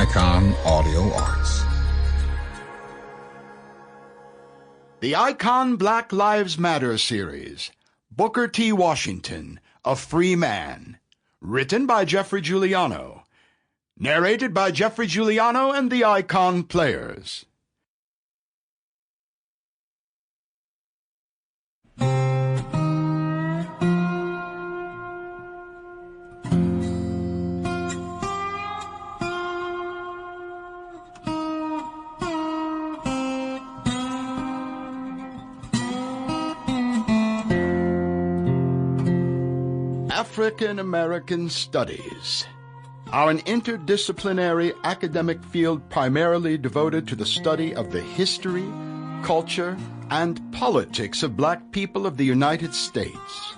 Icon Audio Arts. The Icon Black Lives Matter series, Booker T. Washington, A Free Man, written by Geoffrey Giuliano, narrated by Geoffrey Giuliano and the Icon Players. African American Studies are an interdisciplinary academic field primarily devoted to the study of the history, culture, and politics of black people of the United States.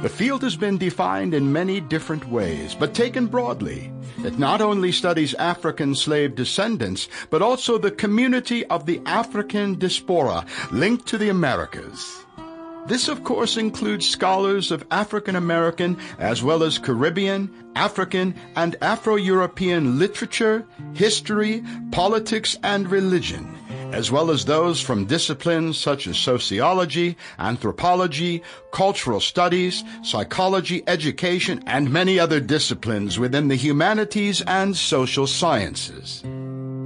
The field has been defined in many different ways, but taken broadly, it not only studies African slave descendants, but also the community of the African diaspora linked to the Americas. This, of course, includes scholars of African American as well as Caribbean, African, and Afro-European literature, history, politics, and religion, as well as those from disciplines such as sociology, anthropology, cultural studies, psychology, education, and many other disciplines within the humanities and social sciences.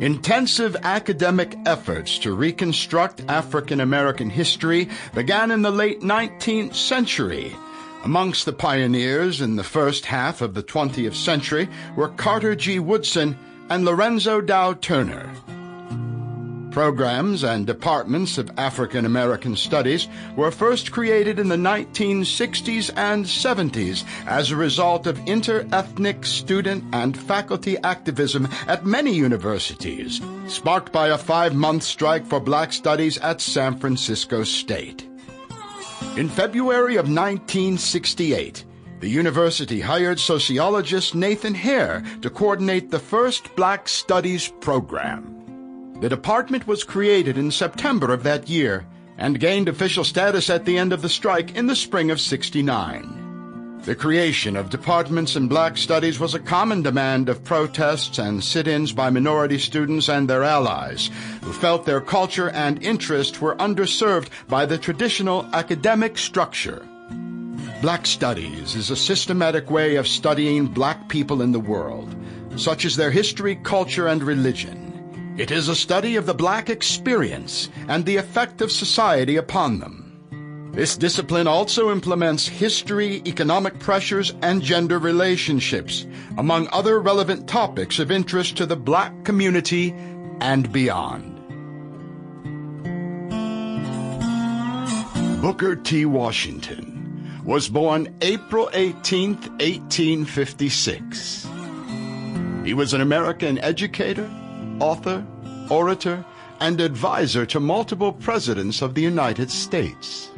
Intensive academic efforts to reconstruct African American history began in the late 19th century. Amongst the pioneers in the first half of the 20th century were Carter G. Woodson and Lorenzo Dow Turner. Programs and departments of African American studies were first created in the 1960s and 70s as a result of inter-ethnic student and faculty activism at many universities, sparked by a 5-month strike for black studies at San Francisco State. In February of 1968, the university hired sociologist Nathan Hare to coordinate the first Black Studies program. The department was created in September of that year and gained official status at the end of the strike in the spring of '69. The creation of departments in Black Studies was a common demand of protests and sit-ins by minority students and their allies, who felt their culture and interest were underserved by the traditional academic structure. Black Studies is a systematic way of studying black people in the world, such as their history, culture, and religion. It is a study of the black experience and the effect of society upon them. This discipline also implements history, economic pressures, and gender relationships, among other relevant topics of interest to the black community and beyond. Booker T. Washington was born April 18, 1856. He was an American educator, author, orator, and advisor to multiple presidents of the United States.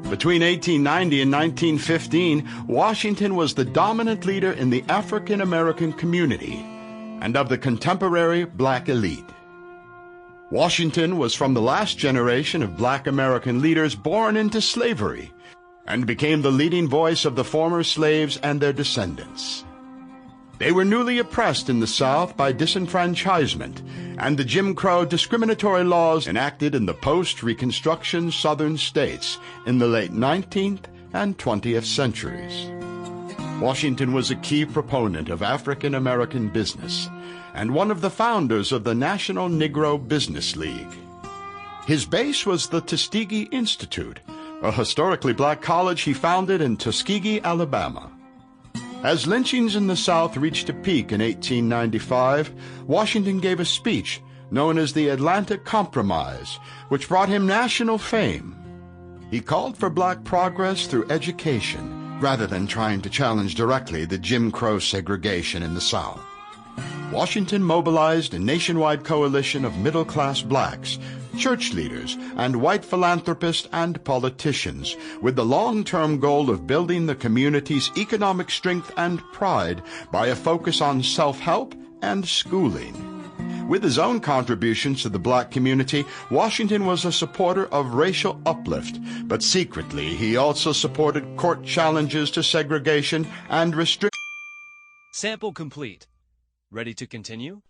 Between 1890 and 1915, Washington was the dominant leader in the African American community and of the contemporary black elite. Washington was from the last generation of black American leaders born into slavery and became the leading voice of the former slaves and their descendants. They were newly oppressed in the South by disenfranchisement and the Jim Crow discriminatory laws enacted in the post-Reconstruction Southern states in the late 19th and 20th centuries. Washington was a key proponent of African American business and one of the founders of the National Negro Business League. His base was the Tuskegee Institute, a historically black college he founded in Tuskegee, Alabama. As lynchings in the South reached a peak in 1895, Washington gave a speech known as the Atlantic Compromise, which brought him national fame. He called for black progress through education, rather than trying to challenge directly the Jim Crow segregation in the South. Washington mobilized a nationwide coalition of middle-class blacks, church leaders, and white philanthropists and politicians, with the long-term goal of building the community's economic strength and pride by a focus on self-help and schooling. With his own contributions to the black community, Washington was a supporter of racial uplift, but secretly he also supported court challenges to segregation and restriction. Sample complete. Ready to continue?